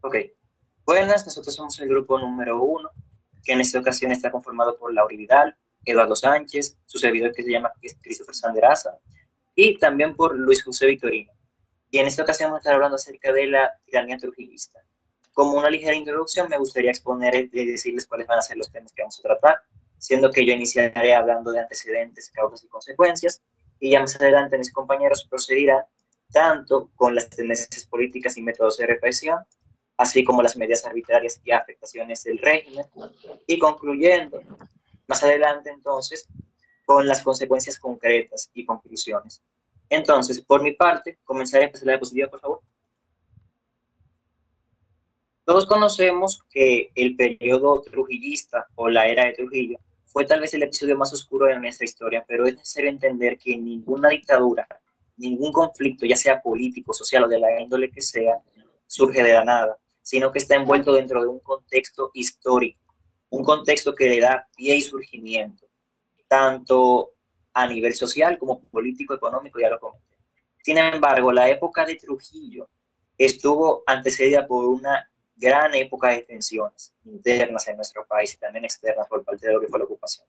Ok. Buenas, nosotros somos el grupo número 1, que en esta ocasión está conformado por Laura Vidal, Eduardo Sánchez, su servidor que se llama Christopher Sanderaza, y también por Luis José Victorino. Y en esta ocasión vamos a estar hablando acerca de la tiranía trujillista. Como una ligera introducción, me gustaría exponer y decirles cuáles van a ser los temas que vamos a tratar, siendo que yo iniciaré hablando de antecedentes, causas y consecuencias, y ya más adelante mis compañeros procederán tanto con las tendencias políticas y métodos de represión, así como las medidas arbitrarias y afectaciones del régimen, y concluyendo más adelante entonces con las consecuencias concretas y conclusiones. Entonces, por mi parte, comenzaré a empezar la diapositiva, por favor. Todos conocemos que el periodo trujillista o la era de Trujillo fue tal vez el episodio más oscuro de nuestra historia, pero es necesario entender que ninguna dictadura, ningún conflicto, ya sea político, social o de la índole que sea, surge de la nada, sino que está envuelto dentro de un contexto histórico, un contexto que le da pie y surgimiento, tanto a nivel social como político, económico, ya lo comenté. Sin embargo, la época de Trujillo estuvo antecedida por una gran época de tensiones internas en nuestro país y también externas por parte de lo que fue la ocupación.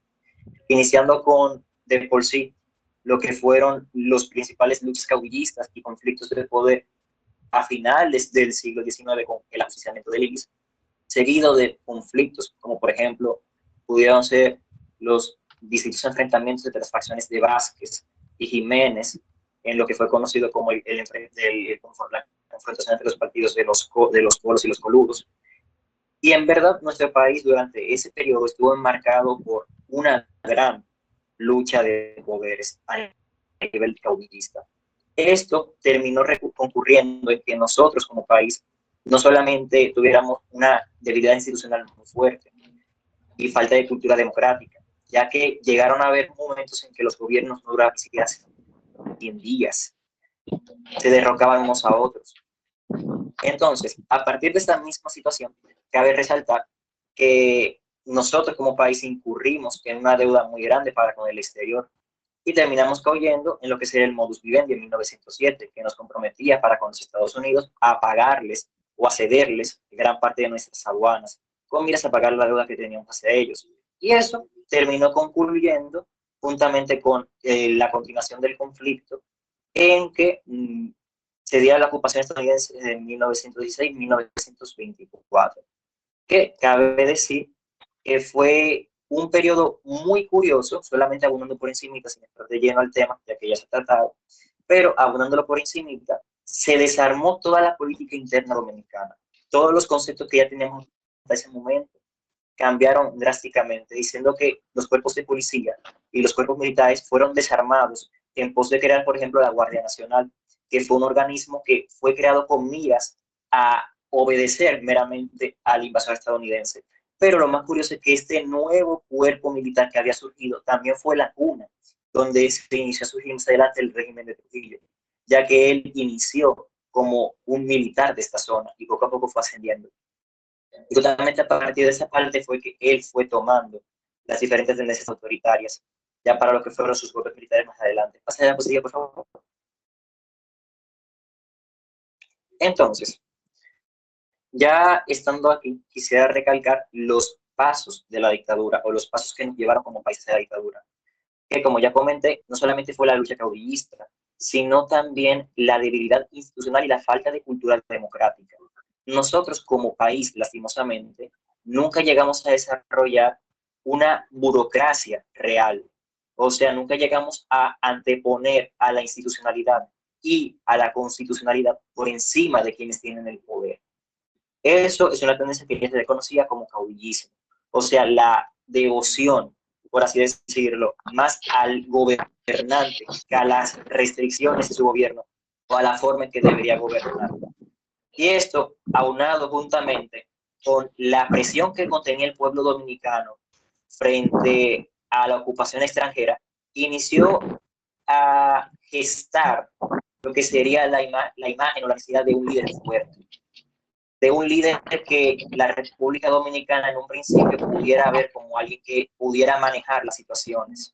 Iniciando con, de por sí, lo que fueron los principales luchas caudillistas y conflictos de poder a finales del siglo XIX con el oficiamiento del IBIS, seguido de conflictos como por ejemplo pudieron ser los distintos enfrentamientos entre las facciones de Vázquez y Jiménez en lo que fue conocido como la confrontación entre los partidos de los colos y los coludos. Y en verdad nuestro país durante ese periodo estuvo enmarcado por una gran lucha de poderes a nivel caudillista. Esto terminó concurriendo en que nosotros como país no solamente tuviéramos una debilidad institucional muy fuerte y falta de cultura democrática, ya que llegaron a haber momentos en que los gobiernos no duraban siquiera 100 días, se derrocaban unos a otros. Entonces, a partir de esta misma situación, cabe resaltar que nosotros como país incurrimos en una deuda muy grande para con el exterior y terminamos cayendo en lo que sería el modus vivendi en 1907, que nos comprometía para con los Estados Unidos a pagarles o a cederles gran parte de nuestras aduanas, con miras a pagar la deuda que teníamos hacia ellos. Y eso terminó concluyendo juntamente con la continuación del conflicto, en que se diera la ocupación estadounidense en 1916-1924, que cabe decir que fue un periodo muy curioso, solamente abundando por encimita, sin estar de lleno al tema, ya que ya se ha tratado, pero abundándolo por encimita, se desarmó toda la política interna dominicana. Todos los conceptos que ya teníamos hasta ese momento cambiaron drásticamente, diciendo que los cuerpos de policía y los cuerpos militares fueron desarmados en pos de crear, por ejemplo, la Guardia Nacional, que fue un organismo que fue creado con miras a obedecer meramente al invasor estadounidense. Pero lo más curioso es que este nuevo cuerpo militar que había surgido también fue la cuna donde se inició a surgir más adelante el régimen de Trujillo, ya que él inició como un militar de esta zona y poco a poco fue ascendiendo. Y totalmente a partir de esa parte fue que él fue tomando las diferentes tendencias autoritarias, ya para lo que fueron sus golpes militares más adelante. Pasa a la positiva, por favor. Entonces, ya estando aquí, quisiera recalcar los pasos de la dictadura o los pasos que nos llevaron como países a la dictadura, que como ya comenté, no solamente fue la lucha caudillista, sino también la debilidad institucional y la falta de cultura democrática. Nosotros como país, lastimosamente, nunca llegamos a desarrollar una burocracia real. O sea, nunca llegamos a anteponer a la institucionalidad y a la constitucionalidad por encima de quienes tienen el poder. Eso es una tendencia que se reconocía como caudillismo. O sea, la devoción, por así decirlo, más al gobernante que a las restricciones de su gobierno o a la forma en que debería gobernar. Y esto, aunado juntamente con la presión que contenía el pueblo dominicano frente a la ocupación extranjera, inició a gestar lo que sería la imagen o la necesidad de un líder fuerte, de un líder que la República Dominicana en un principio pudiera ver como alguien que pudiera manejar las situaciones.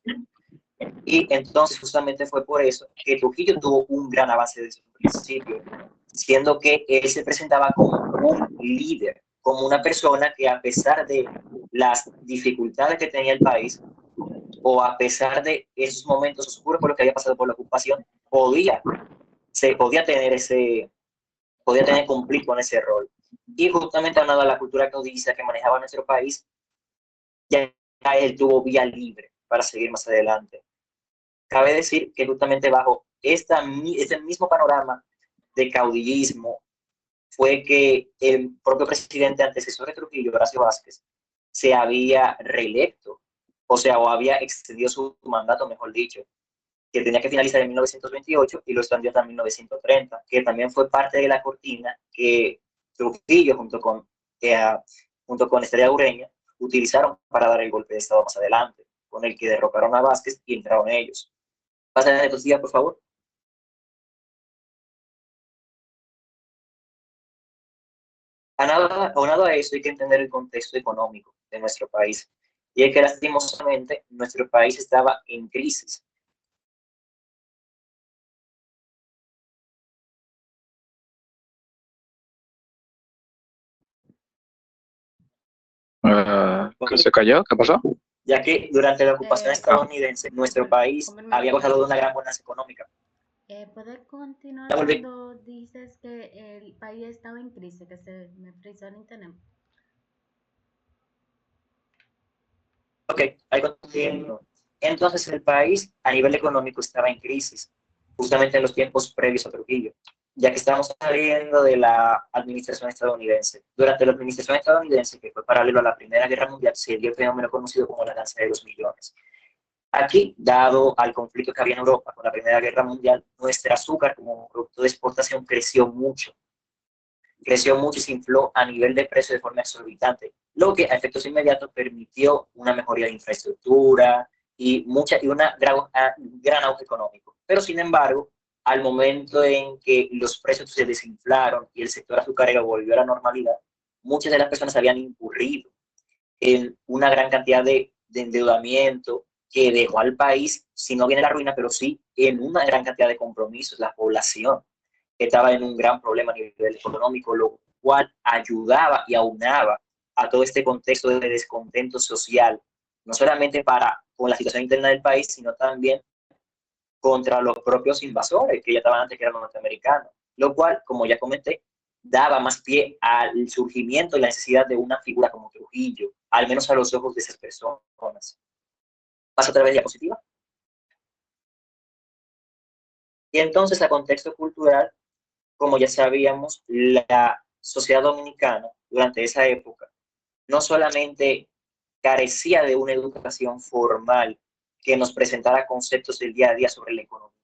Y entonces justamente fue por eso que Trujillo tuvo un gran avance desde un principio, siendo que él se presentaba como un líder, como una persona que a pesar de las dificultades que tenía el país, o a pesar de esos momentos oscuros por los que había pasado por la ocupación, podía tener cumplir con ese rol. Y justamente hablando de la cultura caudillista que manejaba nuestro país, ya él tuvo vía libre para seguir más adelante. Cabe decir que justamente bajo este mismo panorama de caudillismo fue que el propio presidente antecesor de Trujillo, Horacio Vázquez, se había reelecto, o sea, o había extendido su mandato, mejor dicho, que tenía que finalizar en 1928 y lo extendió hasta 1930, que también fue parte de la cortina que Trujillo eh, junto con Estrella Ureña utilizaron para dar el golpe de Estado más adelante, con el que derrocaron a Vázquez y entraron ellos. Pasen de tus días, por favor. Aunado a eso, hay que entender el contexto económico de nuestro país. Y es que lastimosamente nuestro país estaba en crisis. ¿Que se cayó? ¿Qué pasó? Ya que durante la ocupación Ah, estadounidense nuestro país Confirmar había que me gozado de una escucha. gran bonanza económica. ¿Puedes Ya continuar volví. cuando dices que el país estaba en crisis, que se me frizó el internet? Ok, ahí continúo. Entonces el país a nivel económico estaba en crisis, justamente en los tiempos previos a Trujillo, ya que estábamos saliendo de la administración estadounidense. Durante la administración estadounidense, que fue paralelo a la Primera Guerra Mundial, se dio el fenómeno conocido como la danza de los millones. Aquí, dado al conflicto que había en Europa con la Primera Guerra Mundial, nuestro azúcar como producto de exportación creció mucho y se infló a nivel de precio de forma exorbitante, lo que a efectos inmediatos permitió una mejoría de infraestructura y una gran auge económico. Pero sin embargo, al momento en que los precios se desinflaron y el sector azucarero volvió a la normalidad, muchas de las personas habían incurrido en una gran cantidad de endeudamiento que dejó al país, si no viene la ruina, pero sí en una gran cantidad de compromisos. La población estaba en un gran problema a nivel económico, lo cual ayudaba y aunaba a todo este contexto de descontento social, no solamente con la situación interna del país, sino también contra los propios invasores que ya estaban antes que eran norteamericanos, lo cual, como ya comenté, daba más pie al surgimiento y la necesidad de una figura como Trujillo, al menos a los ojos de esas personas. Paso otra vez diapositiva. Y entonces, a contexto cultural, como ya sabíamos, la sociedad dominicana durante esa época no solamente carecía de una educación formal que nos presentara conceptos del día a día sobre la economía,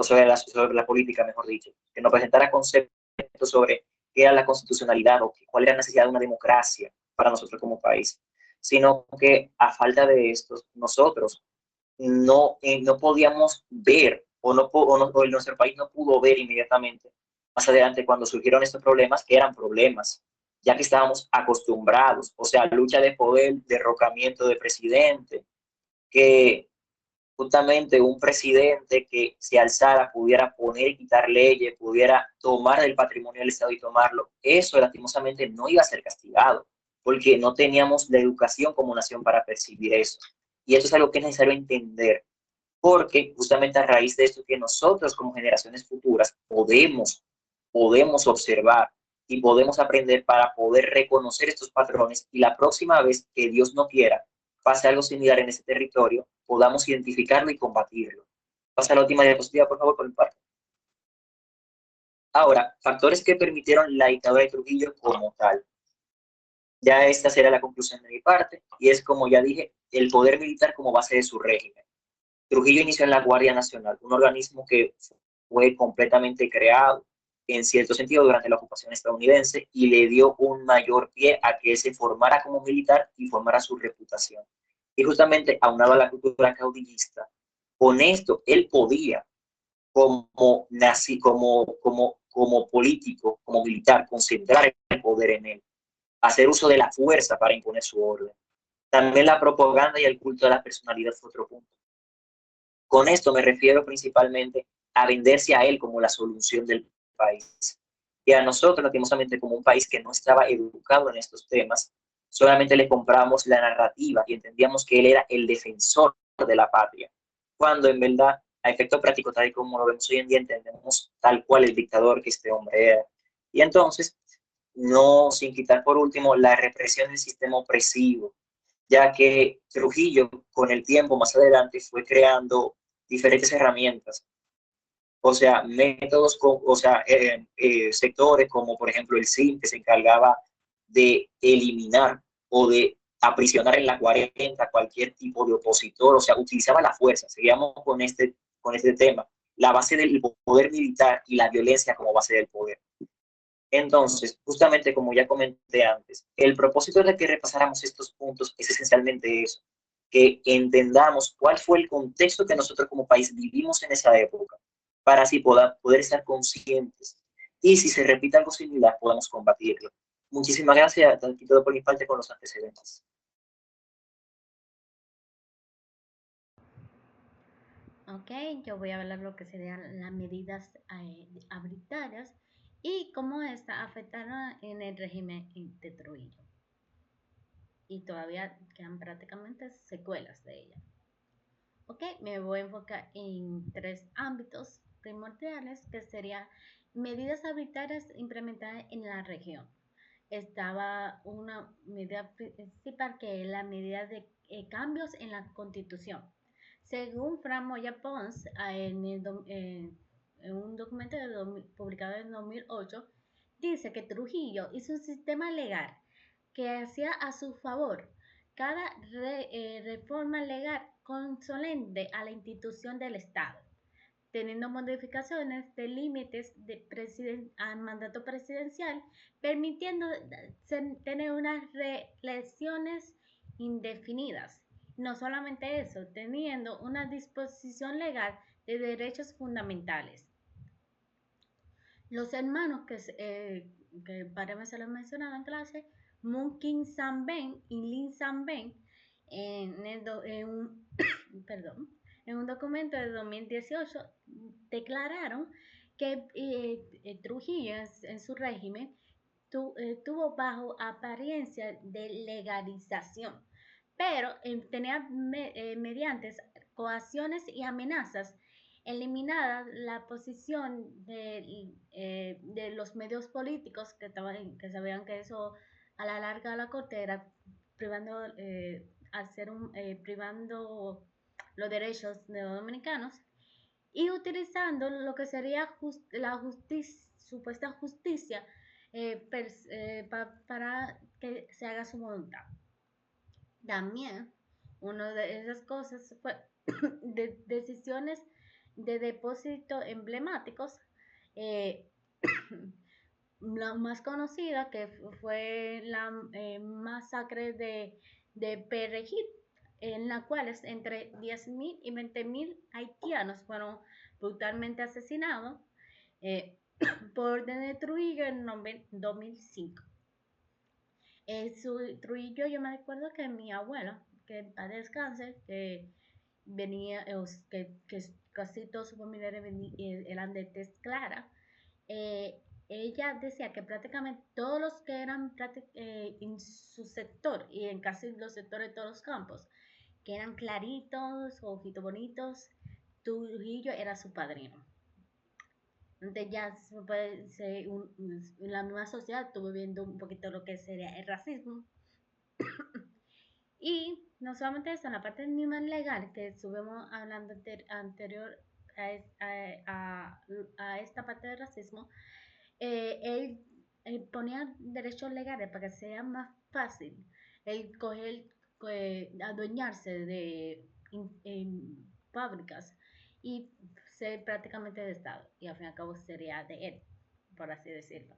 sobre la política, mejor dicho, que nos presentara conceptos sobre qué era la constitucionalidad o cuál era la necesidad de una democracia para nosotros como país, sino que a falta de esto, nosotros no podíamos ver o nuestro país no pudo ver inmediatamente más adelante cuando surgieron estos problemas, que eran problemas, ya que estábamos acostumbrados, o sea, lucha de poder, derrocamiento de presidente, que justamente un presidente que se alzara pudiera poner y quitar leyes, pudiera tomar el patrimonio del Estado y tomarlo, eso lastimosamente no iba a ser castigado, porque no teníamos la educación como nación para percibir eso. Y eso es algo que es necesario entender, porque justamente a raíz de esto que nosotros como generaciones futuras podemos observar y podemos aprender para poder reconocer estos patrones y la próxima vez que Dios no quiera pase algo similar en ese territorio, podamos identificarlo y combatirlo. Pasa la última diapositiva, por favor, por mi parte. Ahora, factores que permitieron la dictadura de Trujillo como tal. Ya esta será la conclusión de mi parte, y es como ya dije, el poder militar como base de su régimen. Trujillo inició en la Guardia Nacional, un organismo que fue completamente creado en cierto sentido durante la ocupación estadounidense y le dio un mayor pie a que se formara como militar y formara su reputación. Y justamente aunado a la cultura caudillista, con esto él podía, como político, como militar, concentrar el poder en él, hacer uso de la fuerza para imponer su orden. También la propaganda y el culto de la personalidad fue otro punto. Con esto me refiero principalmente a venderse a él como la solución del país. Y a nosotros, lastimosamente, como un país que no estaba educado en estos temas, solamente le compramos la narrativa y entendíamos que él era el defensor de la patria, cuando en verdad, a efecto práctico, tal y como lo vemos hoy en día, entendemos tal cual el dictador que este hombre era. Y entonces, no sin quitar por último la represión del sistema opresivo, ya que Trujillo con el tiempo más adelante fue creando diferentes herramientas, o sea, métodos, o sea, sectores como por ejemplo el CIN, que se encargaba de eliminar o de aprisionar en la 40 cualquier tipo de opositor, o sea, utilizaba la fuerza. Seguíamos con este tema, la base del poder militar y la violencia como base del poder. Entonces, justamente como ya comenté antes, el propósito de que repasáramos estos puntos es esencialmente eso, que entendamos cuál fue el contexto que nosotros como país vivimos en esa época, para así poder estar conscientes y si se repite algo similar, podamos combatirlo. Muchísimas gracias, aquí todo por mi parte con los antecedentes. Ok, yo voy a hablar lo que serían las medidas arbitrarias y cómo esta afectaron en el régimen de Trujillo. Y todavía quedan prácticamente secuelas de ella. Ok, me voy a enfocar en tres ámbitos primordiales que serían medidas arbitrarias implementadas en la región. Estaba una medida principal que es la medida de cambios en la constitución. Según Fran Moya Pons, en un documento publicado en 2008, dice que Trujillo hizo un sistema legal que hacía a su favor cada reforma legal consolente a la institución del Estado, teniendo modificaciones de límites al mandato presidencial, permitiendo tener unas reelecciones indefinidas. No solamente eso, teniendo una disposición legal de derechos fundamentales. Los hermanos que para mí se los mencionaba en clase, Moon King Samben y Lin Samben, perdón, en un documento de 2018 declararon que Trujillo en su régimen tuvo bajo apariencia de legalización, pero tenía mediante coacciones y amenazas eliminada la posición de los medios políticos que sabían que eso a la larga la corte era privando, privando los derechos de los dominicanos y utilizando lo que sería la supuesta justicia para que se haga su voluntad. También, una de esas cosas fue decisiones de depósito emblemáticos. La más conocida que fue la masacre de Perejil, en la cual entre 10.000 y 20.000 haitianos fueron brutalmente asesinados por orden de Trujillo en 2005. Trujillo, yo me recuerdo que mi abuela, que en paz descanse, que venía, que casi todos sus familiares eran de tez clara, ella decía que prácticamente todos los que eran en su sector y en casi los sectores de todos los campos, que eran claritos, ojitos bonitos, Trujillo era su padrino. Entonces ya en la misma sociedad estuvo viendo un poquito lo que sería el racismo. Y no solamente eso, en la parte misma legal que estuvimos hablando anterior a esta parte del racismo, él ponía derechos legales para que sea más fácil el adueñarse de fábricas y ser prácticamente de Estado. Y al fin y al cabo sería de él, por así decirlo.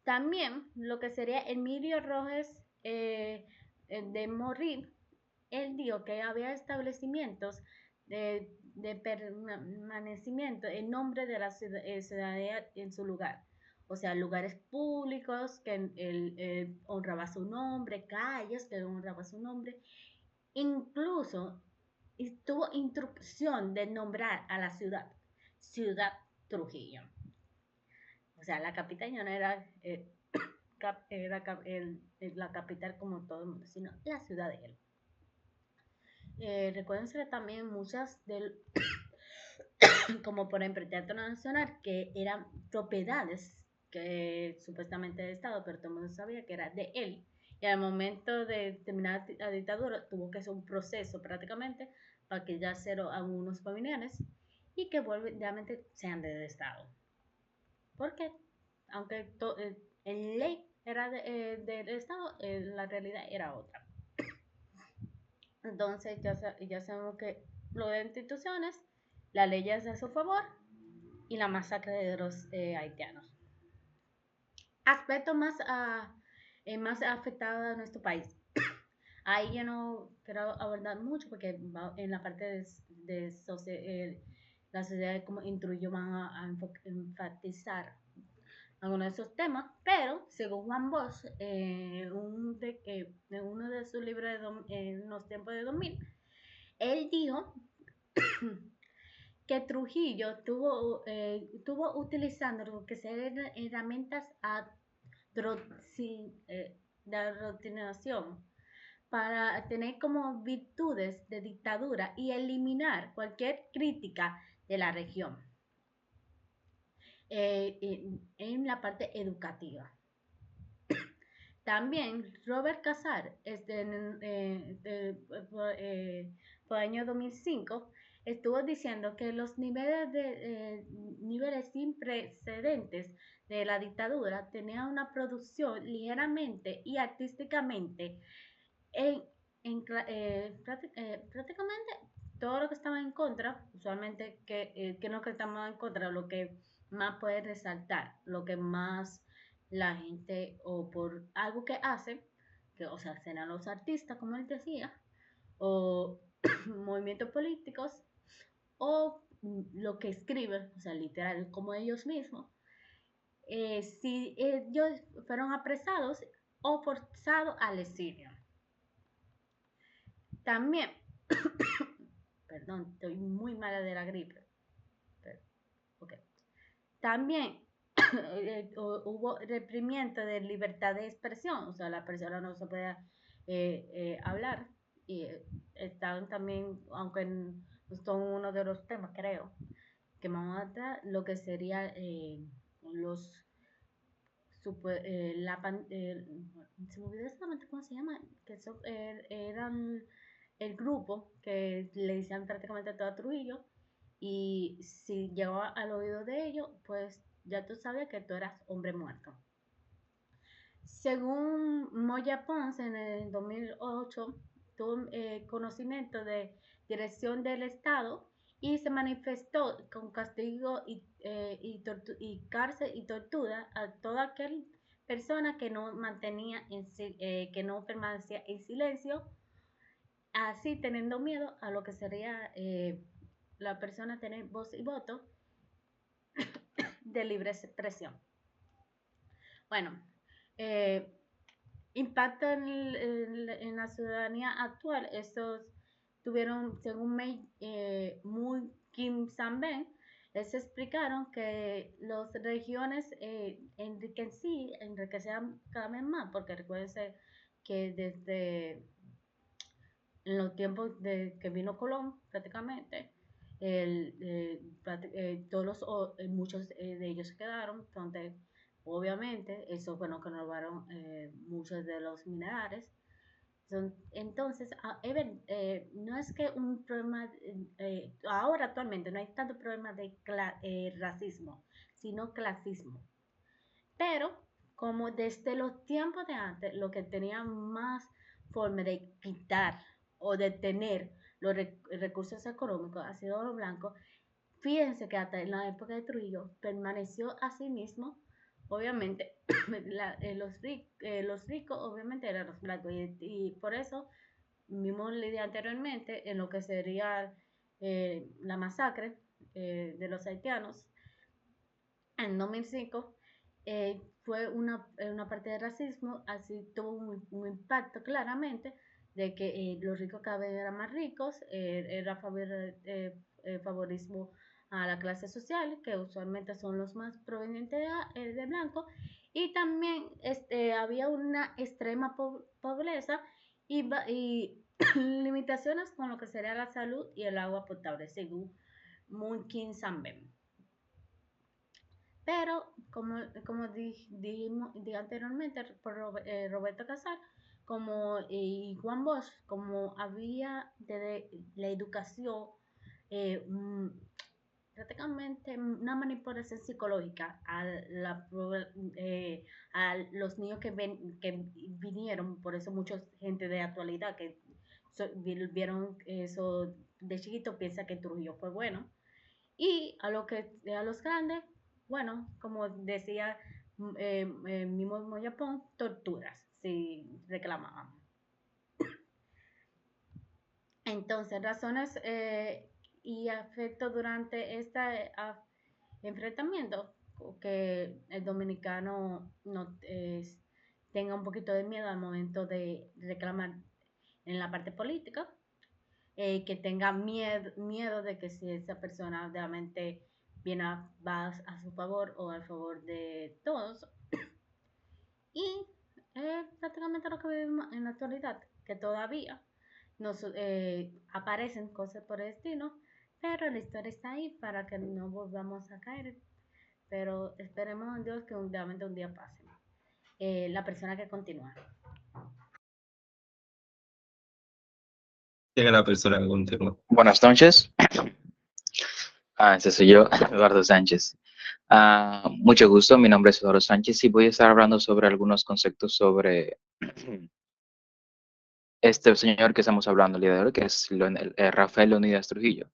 También lo que sería Emilio Rojas de Morri, él dijo que había establecimientos de permanecimiento en nombre de la ciudadanía en su lugar. O sea, lugares públicos que él honraba su nombre, calles que honraba su nombre. Incluso y tuvo instrucción de nombrar a la Ciudad Trujillo. O sea, la capital ya no era, la capital como todo el mundo, sino la ciudad de él. Recuérdense también muchas del, como por ejemplo el Teatro Nacional, que eran propiedades que supuestamente del Estado, pero todo el mundo sabía que era de él. Y al momento de terminar la dictadura tuvo que hacer un proceso prácticamente para que ya cero a unos familiares y que realmente sean del Estado. Porque aunque en ley era del Estado, la realidad era otra. Entonces ya sabemos que lo de instituciones, la ley es a su favor y la masacre de los haitianos. Aspecto más afectado a nuestro país. Ahí yo no quiero abordar mucho porque en la parte de la sociedad como instruyó van a enfatizar algunos de esos temas, pero según Juan Bosch, en uno de sus libros en los tiempos de 2000, él dijo que Trujillo tuvo utilizando lo que serían herramientas de adoctrinación para tener como virtudes de dictadura y eliminar cualquier crítica de la región en la parte educativa. También Robert Casar, por el año 2005, estuvo diciendo que los niveles sin precedentes de la dictadura tenían una producción ligeramente y artísticamente prácticamente todo lo que estaba en contra, usualmente que no que estamos en contra, lo que más puede resaltar, lo que más la gente o por algo que hace, que o sea, serán los artistas, como él decía, o movimientos políticos, o lo que escriben, o sea, literal, como ellos mismos, si ellos fueron apresados o forzados al exilio. También, perdón, estoy muy mala de la gripe. Okay. También hubo reprimiento de libertad de expresión, o sea, la persona no se podía hablar. Y estaban también, aunque no son uno de los temas, creo, que vamos a tratar, lo que sería los se me olvidó exactamente cómo se llama, que eran el grupo que le decían prácticamente todo a Trujillo, y si llegó al oído de ellos, pues ya tú sabías que tú eras hombre muerto. Según Moya Ponce, en el 2008 tuvo conocimiento de dirección del Estado y se manifestó con castigo y cárcel y tortura a toda aquella persona que no que no permanecía en silencio, así teniendo miedo a lo que sería la persona tener voz y voto de libre expresión. Bueno, impacto en la ciudadanía actual. Estos tuvieron, según Muy Kim Sang-ben, les explicaron que las regiones enriquecían cada vez más, porque recuérdense que desde en los tiempos de que vino Colón, prácticamente, muchos de ellos se quedaron, donde obviamente eso fue lo que nos robaron muchos de los minerales. Entonces, no es que un problema, ahora actualmente no hay tanto problema de racismo, sino clasismo. Pero como desde los tiempos de antes, lo que tenía más forma de quitar o de tener los recursos económicos ha sido los blancos, fíjense que hasta en la época de Trujillo permaneció a sí mismo. Obviamente, los ricos obviamente eran los blancos y por eso, mismo le dije anteriormente, en lo que sería la masacre de los haitianos en 2005, fue una parte de racismo, así tuvo un impacto claramente de que los ricos cada vez eran más ricos, era favorismo a la clase social, que usualmente son los más provenientes de blanco, y también había una extrema pobreza y limitaciones con lo que sería la salud y el agua potable, según Munkin Sambem. Pero, como dije anteriormente por Roberto Casal, como y Juan Bosch, como había de la educación, prácticamente una manipulación psicológica a los niños que vinieron, por eso mucha gente de actualidad que vieron eso de chiquito piensa que Trujillo fue bueno. Y a los grandes, bueno, como decía mismo Moyapón, torturas, si reclamaban. Entonces, razones y afectos durante este enfrentamiento, que el dominicano no tenga un poquito de miedo al momento de reclamar en la parte política, que tenga miedo de que si esa persona realmente va a su favor o a favor de todos. Y prácticamente lo que vivimos en la actualidad, que todavía nos aparecen cosas por el destino, pero la historia está ahí para que no volvamos a caer. Pero esperemos en Dios que realmente un día pase. La persona que continúa. ¿Quién es la persona que continúa? Buenas noches. Ese soy yo, Eduardo Sánchez. Mucho gusto, mi nombre es Eduardo Sánchez y voy a estar hablando sobre algunos conceptos sobre este señor que estamos hablando el día de hoy, que es Rafael Leónidas Trujillo,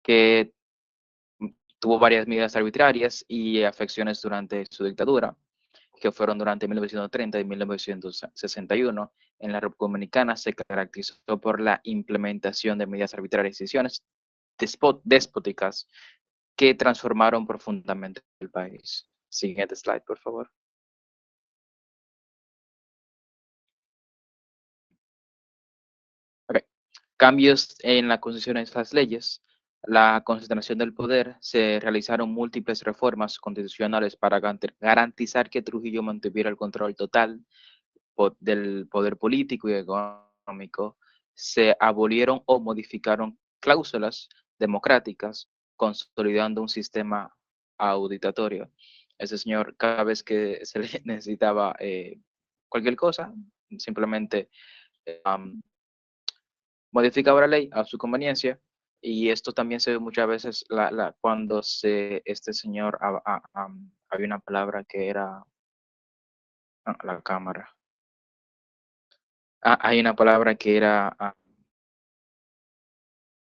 que tuvo varias medidas arbitrarias y afecciones durante su dictadura, que fueron durante 1930 y 1961. En la República Dominicana se caracterizó por la implementación de medidas arbitrarias y decisiones despóticas que transformaron profundamente el país. Siguiente slide, por favor. Okay. Cambios en la Constitución y las leyes. La concentración del poder. Se realizaron múltiples reformas constitucionales para garantizar que Trujillo mantuviera el control total del poder político y económico. Se abolieron o modificaron cláusulas democráticas, consolidando un sistema auditatorio. Ese señor, cada vez que se le necesitaba cualquier cosa, simplemente modificaba la ley a su conveniencia. Y esto también se ve muchas veces cuando este señor, había una palabra que era la cámara. Hay una palabra que era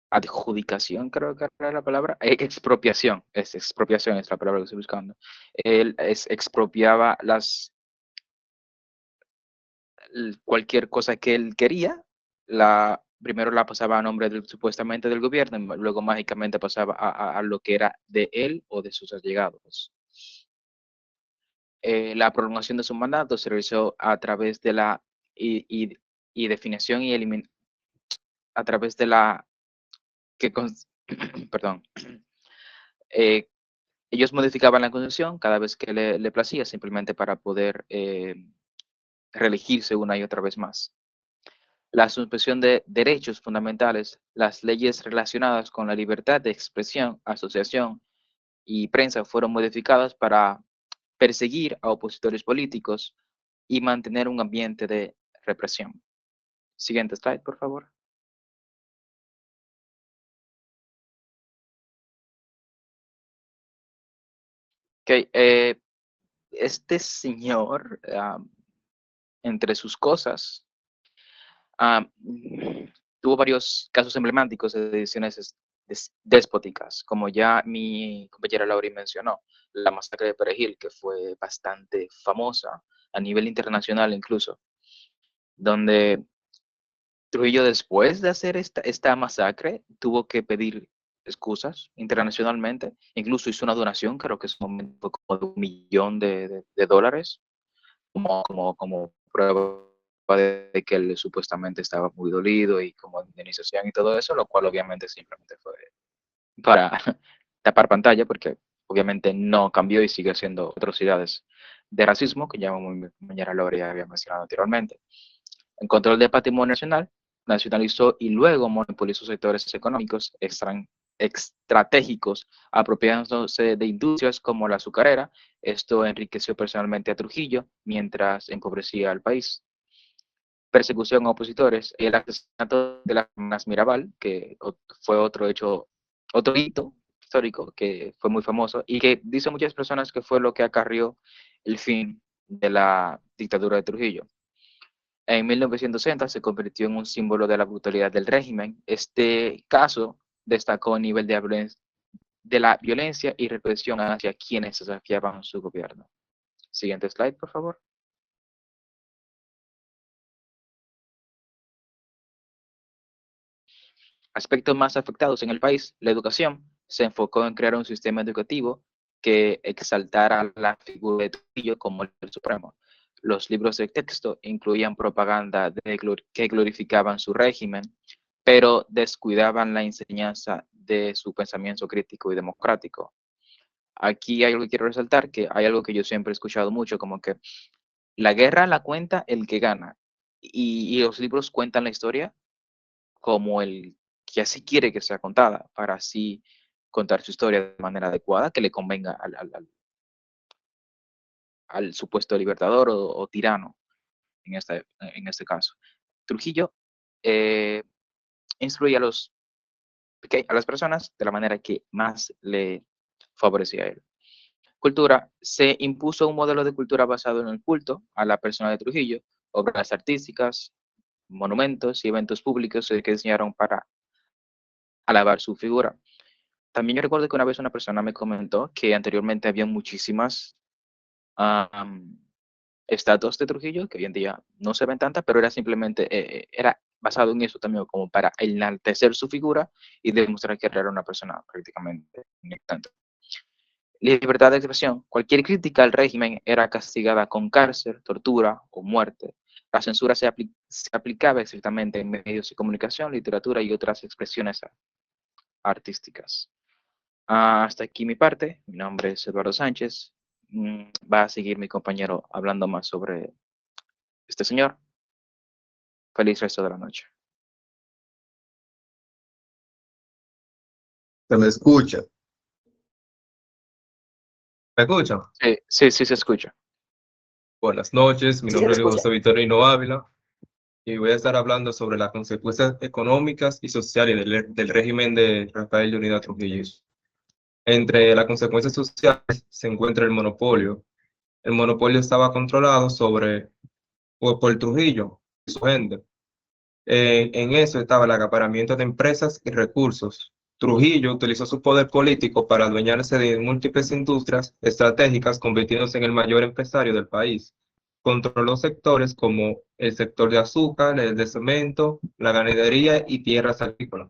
adjudicación, creo que era la palabra. Expropiación. Expropiación es la palabra que estoy buscando. Él expropiaba cualquier cosa que él quería. Primero la pasaba a nombre supuestamente del gobierno, y luego mágicamente pasaba a lo que era de él o de sus allegados. La prolongación de su mandato se realizó a través de la definición y eliminación, a través de la perdón, ellos modificaban la constitución cada vez que le placía, simplemente para poder reelegirse una y otra vez más. La suspensión de derechos fundamentales, las leyes relacionadas con la libertad de expresión, asociación y prensa fueron modificadas para perseguir a opositores políticos y mantener un ambiente de represión. Siguiente slide, por favor. Ok, este señor, entre sus cosas, tuvo varios casos emblemáticos de decisiones despóticas, como ya mi compañera Lauri mencionó, la masacre de Perejil, que fue bastante famosa a nivel internacional incluso, donde Trujillo, después de hacer esta masacre, tuvo que pedir excusas internacionalmente, incluso hizo una donación, creo que en su momento fue como de $1 millón de dólares, como prueba de que él supuestamente estaba muy dolido y como indemnización y todo eso, lo cual obviamente simplemente fue para tapar pantalla, porque obviamente no cambió y sigue haciendo atrocidades de racismo, que ya Mañara Lore ya había mencionado anteriormente. En control del patrimonio nacional, nacionalizó y luego monopolizó sectores económicos estratégicos, apropiándose de industrias como la azucarera. Esto enriqueció personalmente a Trujillo, mientras empobrecía al país. Persecución a opositores, el asesinato de las hermanas Mirabal, que fue otro hecho, otro hito histórico que fue muy famoso y que dicen muchas personas que fue lo que acarrió el fin de la dictadura de Trujillo. En 1960 se convirtió en un símbolo de la brutalidad del régimen. Este caso destacó a nivel de la violencia y represión hacia quienes desafiaban su gobierno. Siguiente slide, por favor. Aspectos más afectados en el país, la educación se enfocó en crear un sistema educativo que exaltara la figura de Trujillo como el supremo. Los libros de texto incluían propaganda que glorificaban su régimen, pero descuidaban la enseñanza de su pensamiento crítico y democrático. Aquí hay algo que quiero resaltar, que hay algo que yo siempre he escuchado mucho, como que la guerra la cuenta el que gana, y los libros cuentan la historia como el que así quiere que sea contada, para así contar su historia de manera adecuada, que le convenga al supuesto libertador o tirano en este caso. Trujillo eh, instruye a las personas de la manera que más le favorecía a él. Cultura, se impuso un modelo de cultura basado en el culto a la persona de Trujillo, obras artísticas, monumentos y eventos públicos que diseñaron para alabar su figura. También yo recuerdo que una vez una persona me comentó que anteriormente había muchísimas um, estatuas de Trujillo, que hoy en día no se ven tantas, pero era simplemente, era basado en eso también, como para enaltecer su figura y demostrar que era una persona prácticamente inocente. Libertad de expresión. Cualquier crítica al régimen era castigada con cárcel, tortura o muerte. La censura se aplicaba estrictamente en medios de comunicación, literatura y otras expresiones artísticas. Hasta aquí mi parte. Mi nombre es Eduardo Sánchez. Va a seguir mi compañero hablando más sobre este señor. Feliz resto de la noche. Se me escucha. ¿Me escuchan? Sí, sí se escucha. Buenas noches, mi Sí, se nombre te es escucha. José Vitorino Ávila y voy a estar hablando sobre las consecuencias económicas y sociales del régimen de Rafael Leónidas Trujillo. Entre las consecuencias sociales se encuentra el monopolio. El monopolio estaba controlado por Trujillo y su gente. En eso estaba el acaparamiento de empresas y recursos. Trujillo utilizó su poder político para adueñarse de múltiples industrias estratégicas, convirtiéndose en el mayor empresario del país. Controló sectores como el sector de azúcar, el de cemento, la ganadería y tierras agrícolas.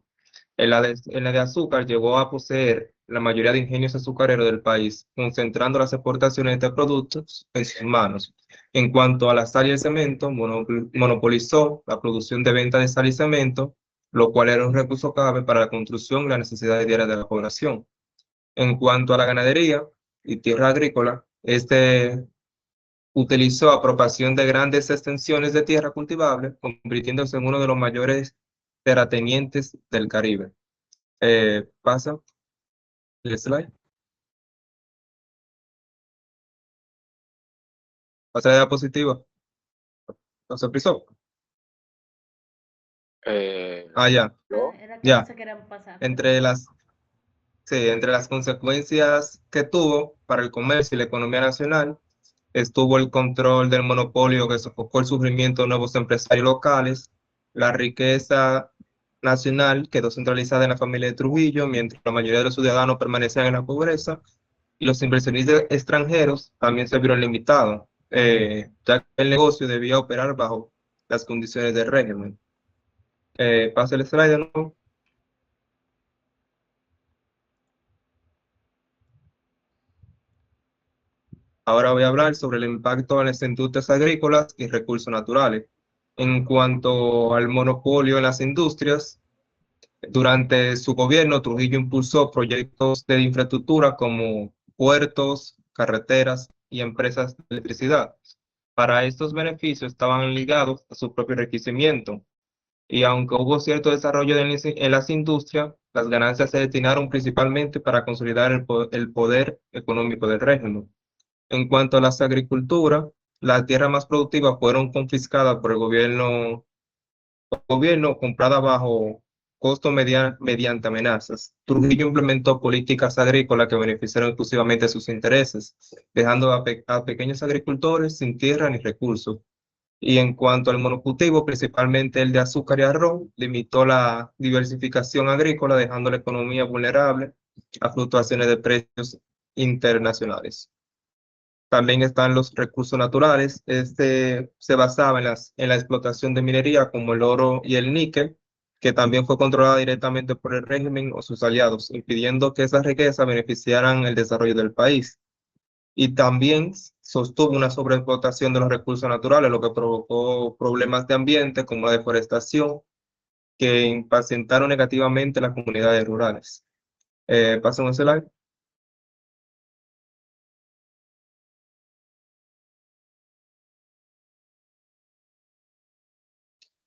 En la de azúcar llegó a poseer la mayoría de ingenios azucareros del país, concentrando las exportaciones de productos en sus manos. En cuanto a la sal y el cemento, monopolizó la producción de venta de sal y cemento, lo cual era un recurso clave para la construcción y las necesidades diarias de la población. En cuanto a la ganadería y tierra agrícola, este utilizó apropiación de grandes extensiones de tierra cultivable, convirtiéndose en uno de los mayores terratenientes del Caribe. Pasa el slide. Pasa la diapositiva. No se frizó. Ya. Era que no Ya. se querían pasar. Entre las, sí, entre las consecuencias que tuvo para el comercio y la economía nacional, estuvo el control del monopolio que sofocó el surgimiento de nuevos empresarios locales, la riqueza nacional quedó centralizada en la familia de Trujillo, mientras la mayoría de los ciudadanos permanecían en la pobreza, y los inversionistas extranjeros también se vieron limitados, ya que el negocio debía operar bajo las condiciones del régimen. Pase el slide, ¿no? Ahora voy a hablar sobre el impacto en las industrias agrícolas y recursos naturales. En cuanto al monopolio en las industrias, durante su gobierno, Trujillo impulsó proyectos de infraestructura como puertos, carreteras y empresas de electricidad. Para estos beneficios estaban ligados a su propio enriquecimiento, y aunque hubo cierto desarrollo en las industrias, las ganancias se destinaron principalmente para consolidar el poder económico del régimen. En cuanto a las agriculturas, las tierras más productivas fueron confiscadas por el gobierno comprada bajo costo mediante amenazas. Trujillo implementó políticas agrícolas que beneficiaron exclusivamente sus intereses, dejando a pequeños agricultores sin tierra ni recursos. Y en cuanto al monocultivo, principalmente el de azúcar y arroz, limitó la diversificación agrícola, dejando la economía vulnerable a fluctuaciones de precios internacionales. También están los recursos naturales. Este se basaba en la explotación de minería como el oro y el níquel, que también fue controlada directamente por el régimen o sus aliados, impidiendo que esas riquezas beneficiaran el desarrollo del país. Y también sostuvo una sobreexplotación de los recursos naturales, lo que provocó problemas de ambiente como la deforestación, que impacientaron negativamente las comunidades rurales. Pasen un slide.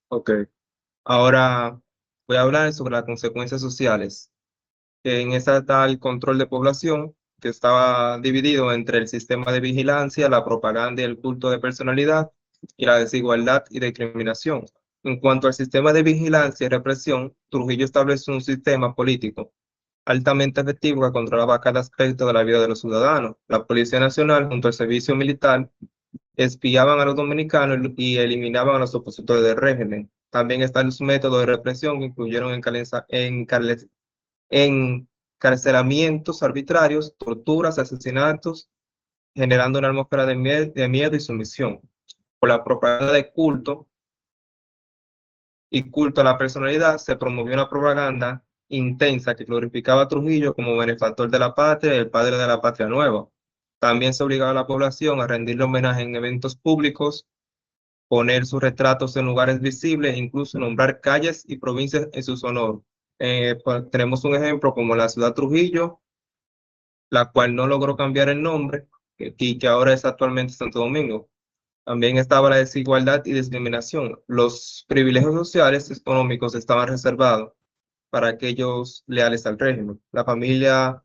Ok. Ahora voy a hablar sobre las consecuencias sociales. En esa está el control de población, que estaba dividido entre el sistema de vigilancia, la propaganda y el culto de personalidad, y la desigualdad y discriminación. En cuanto al sistema de vigilancia y represión, Trujillo estableció un sistema político altamente efectivo que controlaba cada aspecto de la vida de los ciudadanos. La Policía Nacional, junto al servicio militar, espiaban a los dominicanos y eliminaban a los opositores del régimen. También están los métodos de represión que incluyeron encarcelamientos arbitrarios, torturas, asesinatos, generando una atmósfera de miedo y sumisión. Por la propaganda de culto y culto a la personalidad, se promovió una propaganda intensa que glorificaba a Trujillo como benefactor de la patria y el padre de la patria nueva. También se obligaba a la población a rendirle homenaje en eventos públicos, poner sus retratos en lugares visibles e incluso nombrar calles y provincias en su honor. Pues, tenemos un ejemplo como la ciudad Trujillo, la cual no logró cambiar el nombre y que ahora es actualmente Santo Domingo. También estaba la desigualdad y discriminación. Los privilegios sociales y económicos estaban reservados para aquellos leales al régimen. Las familias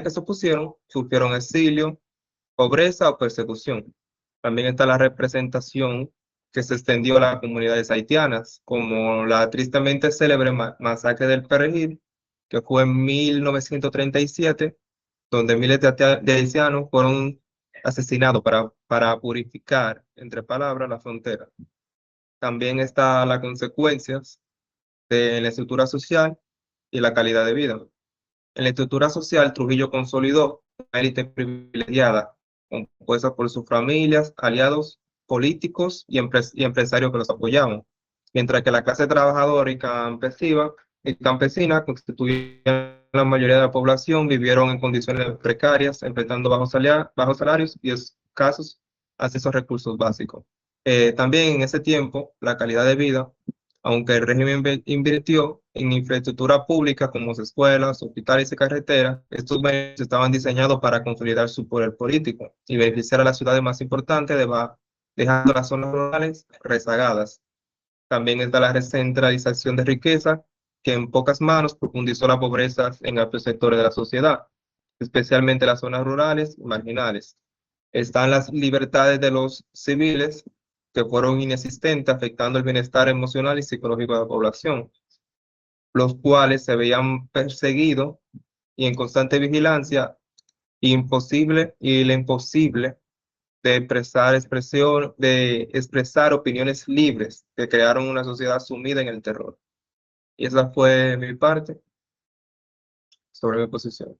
que se opusieron sufrieron exilio, pobreza o persecución. También está la representación que se extendió a las comunidades haitianas, como la tristemente célebre masacre del Perejil, que fue en 1937, donde miles de haitianos fueron asesinados para purificar, entre palabras, la frontera. También está las consecuencias de la estructura social y la calidad de vida. En la estructura social, Trujillo consolidó una élite privilegiada, compuesta por sus familias, aliados políticos y empresarios que los apoyaban, mientras que la clase trabajadora y campesina constituían la mayoría de la población, vivieron en condiciones precarias, enfrentando bajos salarios y escasos accesos a recursos básicos. También en ese tiempo, la calidad de vida, aunque el régimen invirtió en infraestructura pública como escuelas, hospitales y carreteras, estos beneficios estaban diseñados para consolidar su poder político y beneficiar a las ciudades más importantes, dejando las zonas rurales rezagadas. También está la recentralización de riqueza, que en pocas manos profundizó la pobreza en amplios sectores de la sociedad, especialmente las zonas rurales y marginales. Están las libertades de los civiles, que fueron inexistentes, afectando el bienestar emocional y psicológico de la población, los cuales se veían perseguidos y en constante vigilancia, y la imposible de expresar opiniones libres, que crearon una sociedad sumida en el terror. Y esa fue mi parte sobre mi posición.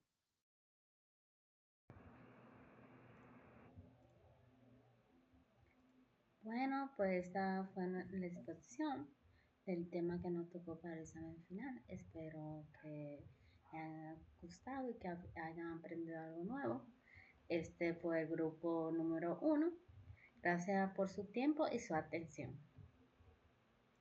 Bueno, pues esta fue la exposición del tema que nos tocó para el examen final. Espero que les haya gustado y que hayan aprendido algo nuevo. Este fue el grupo número 1. Gracias por su tiempo y su atención.